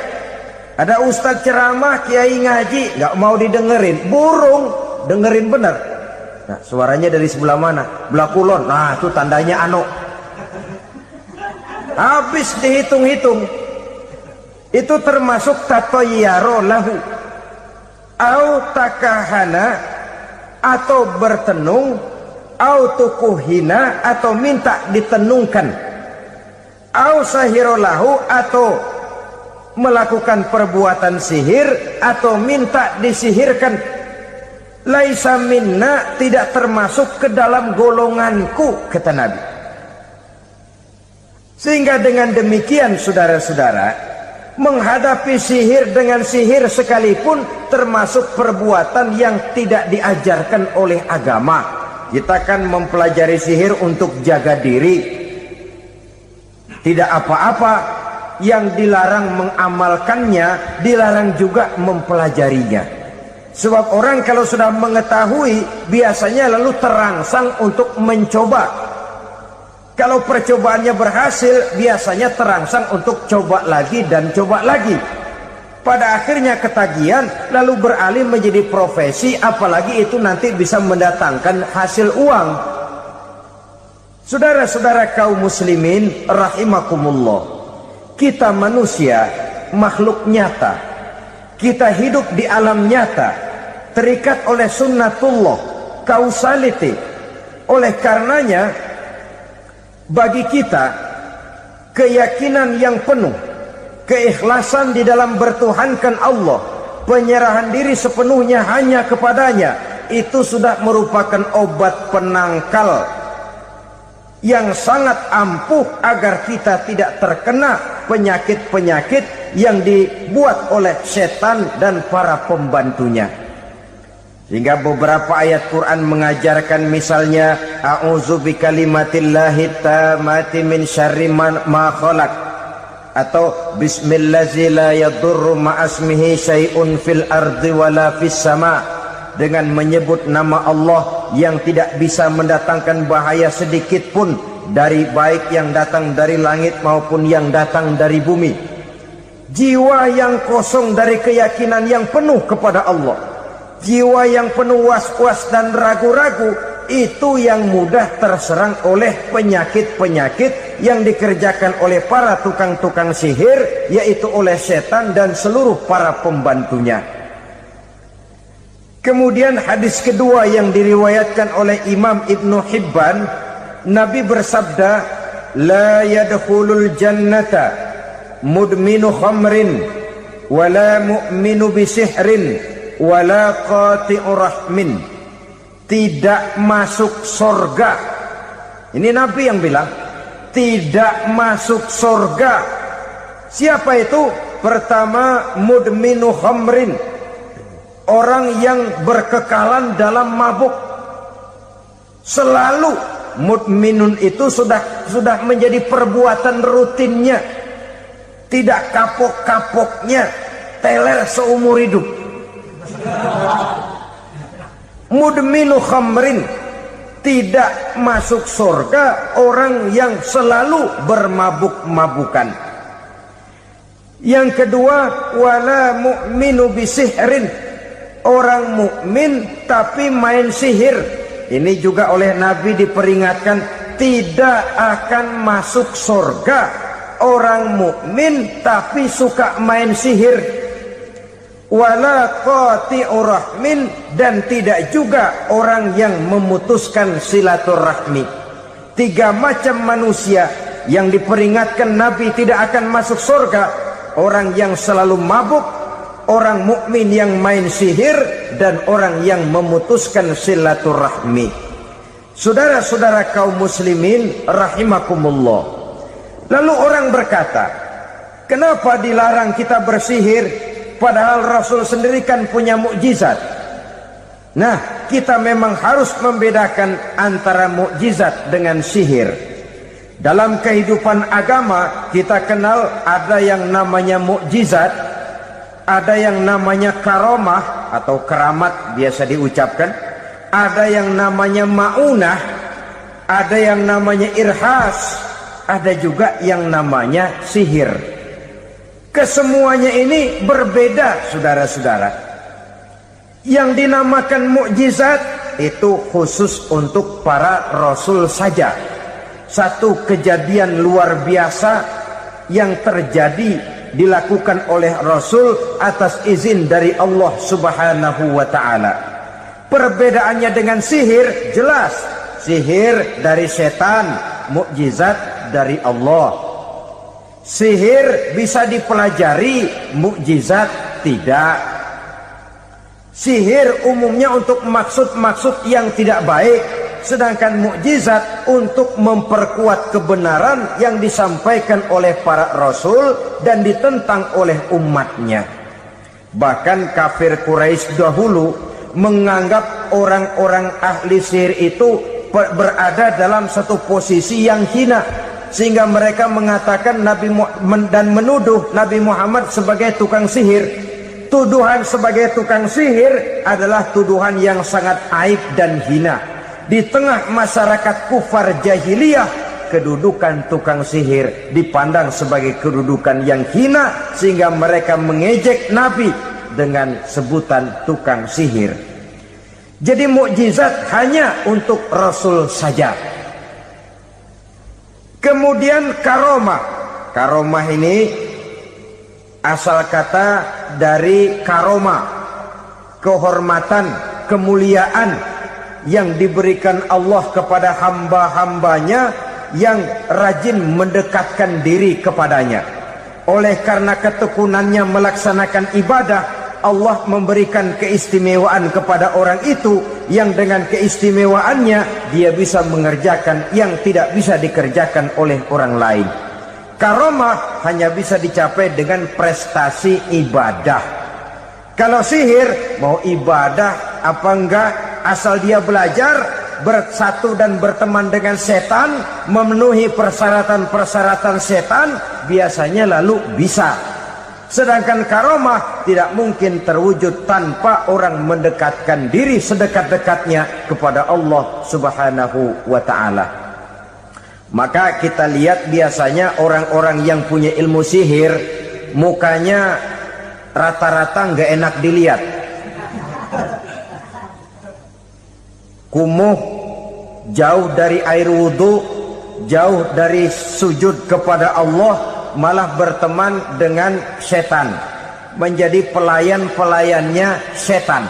Ada ustadz ceramah, kiai ngaji, nggak mau didengerin, burung dengerin bener. Nah, suaranya dari sebelah mana? Belah kulon. Nah, itu tandanya ano. Habis dihitung-hitung, itu termasuk tatayyara lahu. Au takahana, atau bertenung, au tukuhina, atau minta ditenungkan, au sahirolahu, atau melakukan perbuatan sihir, atau minta disihirkan. Laisa minna, tidak termasuk ke dalam golonganku, kata Nabi. Sehingga dengan demikian saudara-saudara, menghadapi sihir dengan sihir sekalipun termasuk perbuatan yang tidak diajarkan oleh agama. Kita kan mempelajari sihir untuk jaga diri, tidak apa-apa. Yang dilarang mengamalkannya, dilarang juga mempelajarinya. Sebab orang kalau sudah mengetahui, biasanya lalu terangsang untuk mencoba. Kalau percobaannya berhasil, biasanya terangsang untuk coba lagi dan coba lagi. Pada akhirnya ketagihan, lalu beralih menjadi profesi, apalagi itu nanti bisa mendatangkan hasil uang. Saudara-saudara kaum muslimin rahimakumullah, kita manusia makhluk nyata, kita hidup di alam nyata, terikat oleh sunnatullah, causality. Oleh karenanya bagi kita keyakinan yang penuh, keikhlasan di dalam bertuhankan Allah, penyerahan diri sepenuhnya hanya kepadanya, itu sudah merupakan obat penangkal yang sangat ampuh agar kita tidak terkena penyakit-penyakit yang dibuat oleh setan dan para pembantunya. Sehingga beberapa ayat Quran mengajarkan, misalnya a'udzu bikalimatillahi tammati min syarri ma khalaq, atau bismillazi la yadurru ma'asmihi syai'un fil ardi wala fis sama', dengan menyebut nama Allah yang tidak bisa mendatangkan bahaya sedikit pun, dari baik yang datang dari langit maupun yang datang dari bumi. Jiwa yang kosong dari keyakinan yang penuh kepada Allah, jiwa yang penuh was-was dan ragu-ragu, itu yang mudah terserang oleh penyakit-penyakit yang dikerjakan oleh para tukang-tukang sihir, yaitu oleh setan dan seluruh para pembantunya. Kemudian hadis kedua yang diriwayatkan oleh Imam Ibnu Hibban, Nabi bersabda, la yadkhulul jannata mudminu khamrin wala mu'minu bisihrin wala qati'u rahmin. Tidak masuk surga. Ini Nabi yang bilang, tidak masuk surga. Siapa itu? Pertama, mudminu khamrin, orang yang berkekalan dalam mabuk. Selalu mudminun itu sudah menjadi perbuatan rutinnya, tidak kapok-kapoknya, teler seumur hidup. Mudminu khamrin, tidak masuk surga orang yang selalu bermabuk-mabukan. Yang kedua, wala mu'minu bisihrin, orang mukmin tapi main sihir. Ini juga oleh Nabi diperingatkan, tidak akan masuk surga orang mukmin tapi suka main sihir. Wala qati'ur rahmin, dan tidak juga orang yang memutuskan silaturahmi. 3 macam manusia yang diperingatkan Nabi tidak akan masuk surga: orang yang selalu mabuk, orang mukmin yang main sihir, dan orang yang memutuskan silaturahmi. Saudara-saudara kaum muslimin rahimakumullah. Lalu orang berkata, kenapa dilarang kita bersihir padahal Rasul sendiri kan punya mukjizat? Nah, kita memang harus membedakan antara mukjizat dengan sihir. Dalam kehidupan agama kita kenal ada yang namanya mukjizat, ada yang namanya karomah atau keramat biasa diucapkan, ada yang namanya maunah, ada yang namanya irhas, ada juga yang namanya sihir. Kesemuanya ini berbeda, saudara-saudara. Yang dinamakan mukjizat itu khusus untuk para rasul saja. Satu kejadian luar biasa yang terjadi dilakukan oleh Rasul atas izin dari Allah Subhanahu wa ta'ala. Perbedaannya dengan sihir jelas. Sihir dari setan, mukjizat dari Allah. Sihir bisa dipelajari, mukjizat tidak. Sihir umumnya untuk maksud-maksud yang tidak baik, sedangkan mukjizat untuk memperkuat kebenaran yang disampaikan oleh para rasul dan ditentang oleh umatnya. Bahkan kafir Quraisy dahulu menganggap orang-orang ahli sihir itu berada dalam satu posisi yang hina, sehingga mereka mengatakan dan menuduh Nabi Muhammad sebagai tukang sihir. Tuduhan sebagai tukang sihir adalah tuduhan yang sangat aib dan hina. Di tengah masyarakat kufar jahiliyah, kedudukan tukang sihir dipandang sebagai kedudukan yang hina, sehingga mereka mengejek Nabi dengan sebutan tukang sihir. Jadi mukjizat hanya untuk Rasul saja. Kemudian karomah. Karomah ini asal kata dari karoma, kehormatan, kemuliaan yang diberikan Allah kepada hamba-hambanya yang rajin mendekatkan diri kepadanya. Oleh karena ketekunannya melaksanakan ibadah, Allah memberikan keistimewaan kepada orang itu, yang dengan keistimewaannya dia bisa mengerjakan yang tidak bisa dikerjakan oleh orang lain. Karomah hanya bisa dicapai dengan prestasi ibadah. Kalau sihir, mau ibadah apa enggak, asal dia belajar, bersatu dan berteman dengan setan, memenuhi persyaratan-persyaratan setan, biasanya lalu bisa. Sedangkan karomah tidak mungkin terwujud tanpa orang mendekatkan diri sedekat-dekatnya kepada Allah Subhanahu wa ta'ala. Maka kita lihat biasanya orang-orang yang punya ilmu sihir, mukanya rata-rata nggak enak dilihat. Kumuh, jauh dari air wudhu, jauh dari sujud kepada Allah, malah berteman dengan setan, menjadi pelayan-pelayannya setan.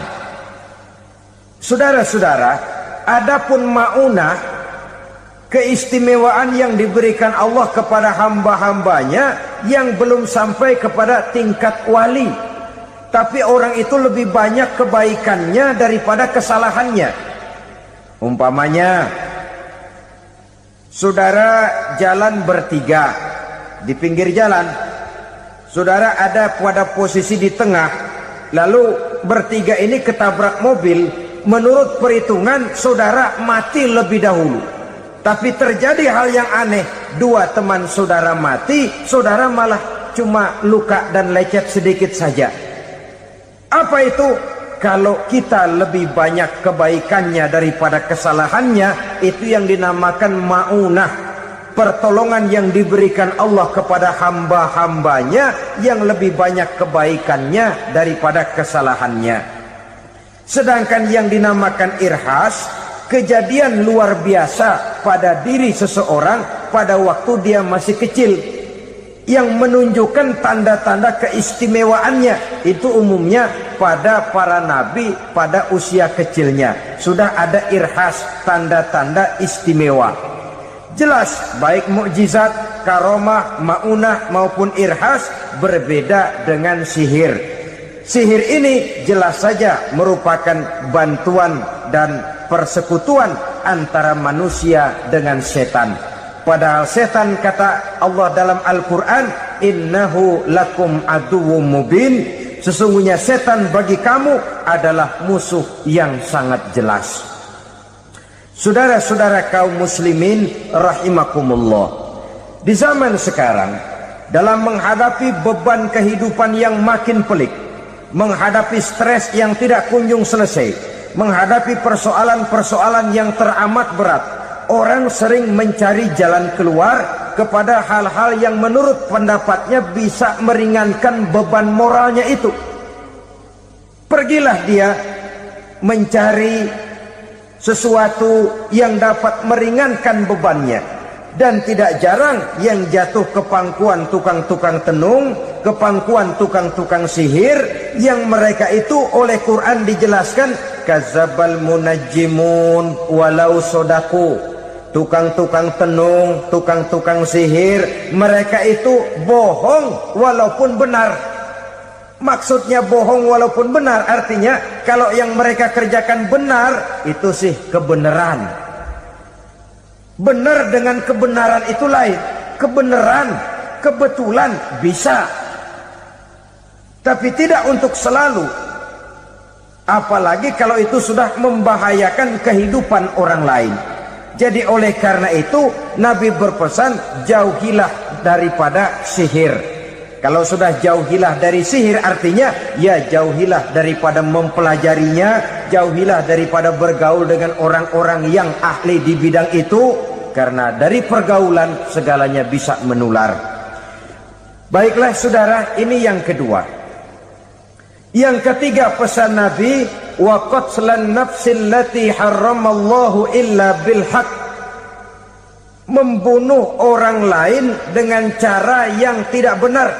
Saudara-saudara, adapun maunah, keistimewaan yang diberikan Allah kepada hamba-hambanya yang belum sampai kepada tingkat wali, tapi orang itu lebih banyak kebaikannya daripada kesalahannya. Umpamanya, saudara jalan bertiga di pinggir jalan, saudara ada pada posisi di tengah, lalu bertiga ini ketabrak mobil. Menurut perhitungan saudara mati lebih dahulu, tapi terjadi hal yang aneh, dua teman saudara mati, saudara malah cuma luka dan lecet sedikit saja. Apa itu? Kalau kita lebih banyak kebaikannya daripada kesalahannya, itu yang dinamakan maunah. pertolongan yang diberikan Allah kepada hamba-hambanya yang lebih banyak kebaikannya daripada kesalahannya. Sedangkan yang dinamakan irhas, kejadian luar biasa pada diri seseorang pada waktu dia masih kecil, yang menunjukkan tanda-tanda keistimewaannya. Itu umumnya pada para nabi pada usia kecilnya sudah ada irhas, tanda-tanda istimewa. Jelas baik mukjizat, karomah, maunah maupun irhas berbeda dengan sihir. Sihir ini jelas saja merupakan bantuan dan persekutuan antara manusia dengan setan. Padahal setan, kata Allah dalam Al-Quran, innahu lakum aduwwum mubin, sesungguhnya setan bagi kamu adalah musuh yang sangat jelas. Saudara-saudara kaum muslimin rahimakumullah, di zaman sekarang dalam menghadapi beban kehidupan yang makin pelik, menghadapi stres yang tidak kunjung selesai, menghadapi persoalan-persoalan yang teramat berat, orang sering mencari jalan keluar kepada hal-hal yang menurut pendapatnya bisa meringankan beban moralnya itu. Pergilah dia mencari sesuatu yang dapat meringankan bebannya. Dan tidak jarang yang jatuh ke pangkuan tukang-tukang tenung, ke pangkuan tukang-tukang sihir, yang mereka itu oleh Quran dijelaskan kadzabal munajjimun walau sodaku. Tukang-tukang tenung, tukang-tukang sihir, mereka itu bohong walaupun benar. Maksudnya bohong walaupun benar, artinya kalau yang mereka kerjakan benar, itu sih kebenaran. Benar dengan kebenaran itu lain. Kebenaran, kebetulan bisa, tapi tidak untuk selalu. Apalagi kalau itu sudah membahayakan kehidupan orang lain. Jadi oleh karena itu Nabi berpesan, jauhilah daripada sihir. Kalau sudah jauhilah dari sihir, artinya ya jauhilah daripada mempelajarinya, jauhilah daripada bergaul dengan orang-orang yang ahli di bidang itu, karena dari pergaulan segalanya bisa menular. Baiklah saudara, ini yang kedua. Yang ketiga pesan Nabi, wa qatlan nafsil lati harramallahu illa bil haq, membunuh orang lain dengan cara yang tidak benar,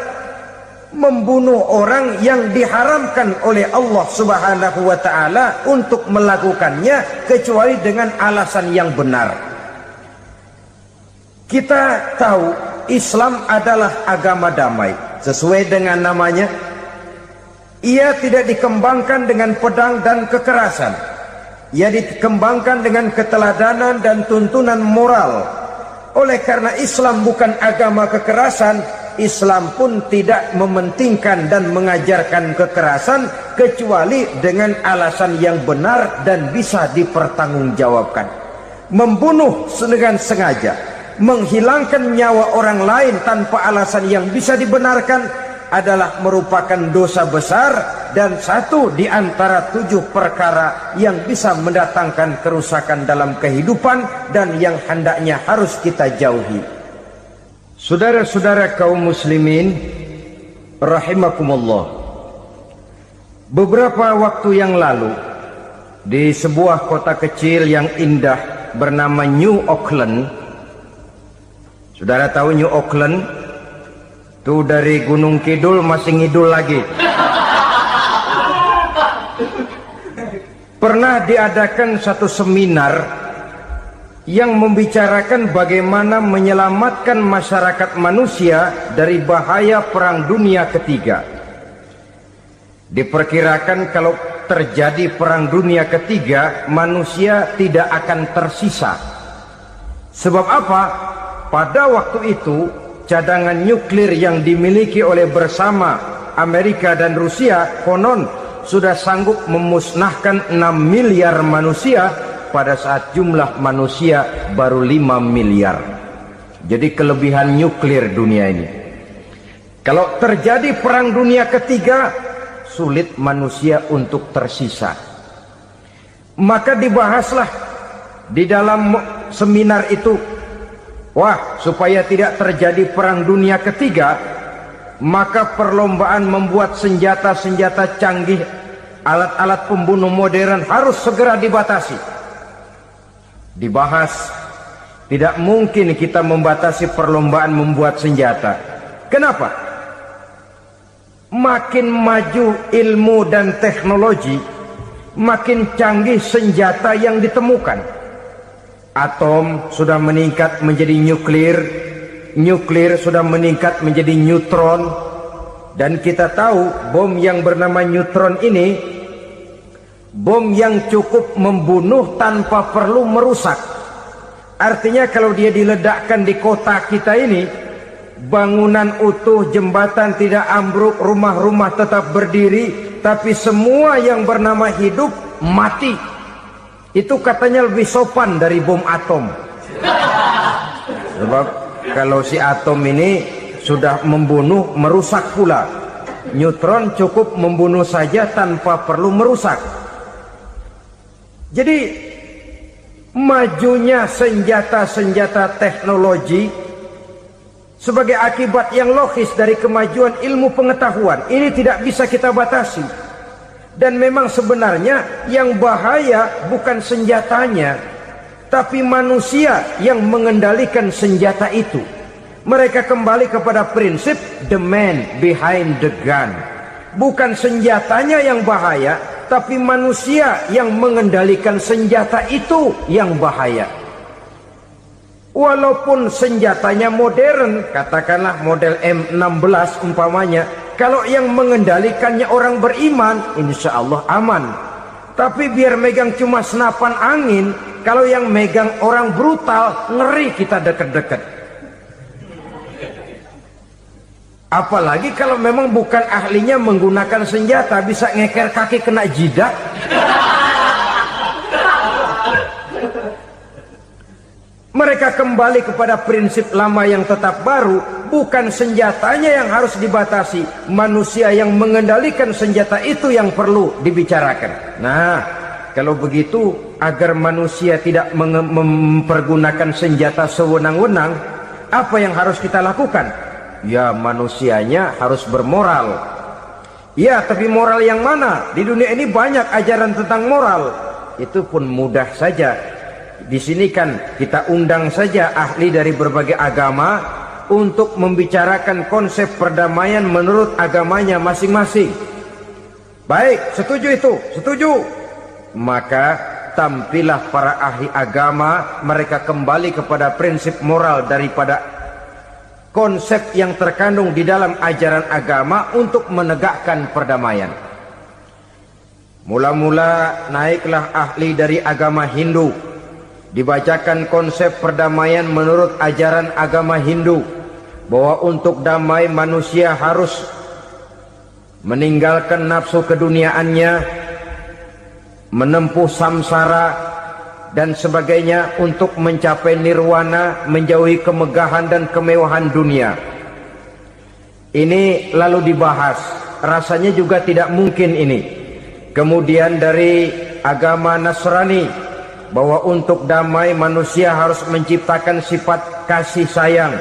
membunuh orang yang diharamkan oleh Allah Subhanahu wa taala untuk melakukannya kecuali dengan alasan yang benar. Kita tahu Islam adalah agama damai, sesuai dengan namanya. Ia tidak dikembangkan dengan pedang dan kekerasan. Ia dikembangkan dengan keteladanan dan tuntunan moral. Oleh karena Islam bukan agama kekerasan, Islam pun tidak mementingkan dan mengajarkan kekerasan kecuali dengan alasan yang benar dan bisa dipertanggungjawabkan. Membunuh dengan sengaja, menghilangkan nyawa orang lain tanpa alasan yang bisa dibenarkan adalah merupakan dosa besar dan satu di antara 7 perkara yang bisa mendatangkan kerusakan dalam kehidupan dan yang hendaknya harus kita jauhi. Saudara-saudara kaum muslimin rahimakumullah, beberapa waktu yang lalu di sebuah kota kecil yang indah bernama New Auckland. Saudara tahu New Auckland? Itu dari Gunung Kidul masih ngidul lagi. Pernah diadakan satu seminar yang membicarakan bagaimana menyelamatkan masyarakat manusia dari bahaya Perang Dunia Ketiga. Diperkirakan kalau terjadi Perang Dunia Ketiga, manusia tidak akan tersisa. Sebab apa? Pada waktu itu cadangan nuklir yang dimiliki oleh bersama Amerika dan Rusia konon sudah sanggup memusnahkan 6 miliar manusia pada saat jumlah manusia baru 5 miliar. Jadi kelebihan nuklir dunia ini. Kalau terjadi Perang Dunia Ketiga, sulit manusia untuk tersisa. Maka dibahaslah di dalam seminar itu Wah, supaya tidak terjadi perang dunia ketiga, maka perlombaan membuat senjata-senjata canggih, alat-alat pembunuh modern harus segera dibatasi. Dibahas, tidak mungkin kita membatasi perlombaan membuat senjata. Kenapa? Makin maju ilmu dan teknologi, makin canggih senjata yang ditemukan. Atom sudah meningkat menjadi nuklir, nuklir sudah meningkat menjadi neutron, dan kita tahu bom yang bernama neutron ini bom yang cukup membunuh tanpa perlu merusak. Artinya kalau dia diledakkan di kota kita ini, bangunan utuh, jembatan tidak ambruk, rumah-rumah tetap berdiri, tapi semua yang bernama hidup mati. Itu katanya lebih sopan dari bom atom. Sebab kalau si atom ini sudah membunuh, merusak pula. Neutron cukup membunuh saja tanpa perlu merusak. Jadi majunya senjata-senjata teknologi sebagai akibat yang logis dari kemajuan ilmu pengetahuan ini tidak bisa kita batasi. Dan memang sebenarnya yang bahaya bukan senjatanya, tapi manusia yang mengendalikan senjata itu. Mereka kembali kepada prinsip the man behind the gun. Bukan senjatanya yang bahaya, tapi manusia yang mengendalikan senjata itu yang bahaya. Walaupun senjatanya modern, katakanlah model M16 umpamanya, kalau yang mengendalikannya orang beriman, insya Allah aman. Tapi biar megang cuma senapan angin, kalau yang megang orang brutal, ngeri kita deket-deket. Apalagi kalau memang bukan ahlinya menggunakan senjata, bisa ngeker kaki kena jidat. Mereka kembali kepada prinsip lama yang tetap baru. Bukan senjatanya yang harus dibatasi, manusia yang mengendalikan senjata itu yang perlu dibicarakan. Nah, kalau begitu, agar manusia tidak mempergunakan senjata sewenang-wenang, apa yang harus kita lakukan? Ya, manusianya harus bermoral. Ya, tapi moral yang mana? Di dunia ini banyak ajaran tentang moral. Itu pun mudah saja. Di sini kan kita undang saja ahli dari berbagai agama untuk membicarakan konsep perdamaian menurut agamanya masing-masing. Baik, setuju itu, setuju. Maka tampillah para ahli agama, mereka kembali kepada prinsip moral daripada konsep yang terkandung di dalam ajaran agama untuk menegakkan perdamaian. Mula-mula naiklah ahli dari agama Hindu, dibacakan konsep perdamaian menurut ajaran agama Hindu, bahwa untuk damai manusia harus meninggalkan nafsu keduniaannya, menempuh samsara dan sebagainya untuk mencapai nirwana, menjauhi kemegahan dan kemewahan dunia. Ini lalu dibahas, rasanya juga tidak mungkin ini. Kemudian dari agama Nasrani, bahwa untuk damai manusia harus menciptakan sifat kasih sayang.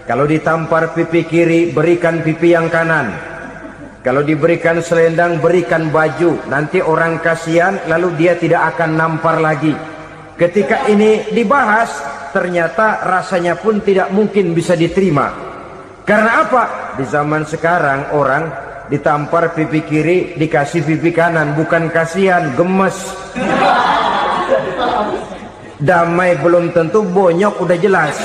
Kalau ditampar pipi kiri, berikan pipi yang kanan. Kalau diberikan selendang, berikan baju. Nanti orang kasihan, lalu dia tidak akan nampar lagi. Ketika ini dibahas, ternyata rasanya pun tidak mungkin bisa diterima. Karena apa? Di zaman sekarang orang ditampar pipi kiri, dikasih pipi kanan. Bukan kasihan, gemes. Damai belum tentu, bonyok udah jelas.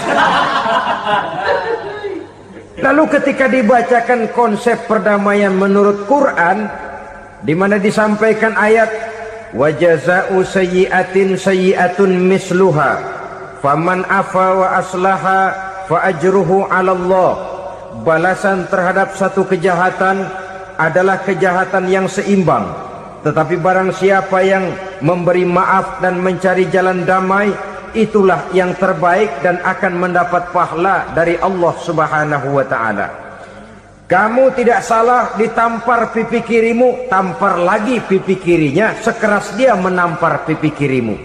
Lalu ketika dibacakan konsep perdamaian menurut Quran, di mana disampaikan ayat wa jazaa'u sayyi'atin sayyi'atun misluha faman afa wa aslaha fa ajruhu 'ala Allah. Balasan terhadap satu kejahatan adalah kejahatan yang seimbang. Tetapi barang siapa yang memberi maaf dan mencari jalan damai, itulah yang terbaik dan akan mendapat pahala dari Allah Subhanahu wa ta'ala. Kamu tidak salah ditampar pipi kirimu, tampar lagi pipi kirinya sekeras dia menampar pipi kirimu.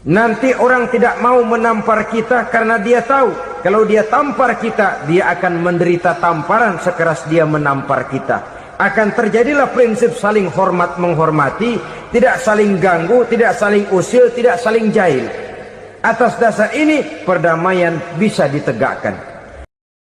Nanti orang tidak mau menampar kita karena dia tahu kalau dia tampar kita, dia akan menderita tamparan sekeras dia menampar kita. Akan terjadilah prinsip saling hormat menghormati, tidak saling ganggu, tidak saling usil, tidak saling jahil. Atas dasar ini perdamaian bisa ditegakkan.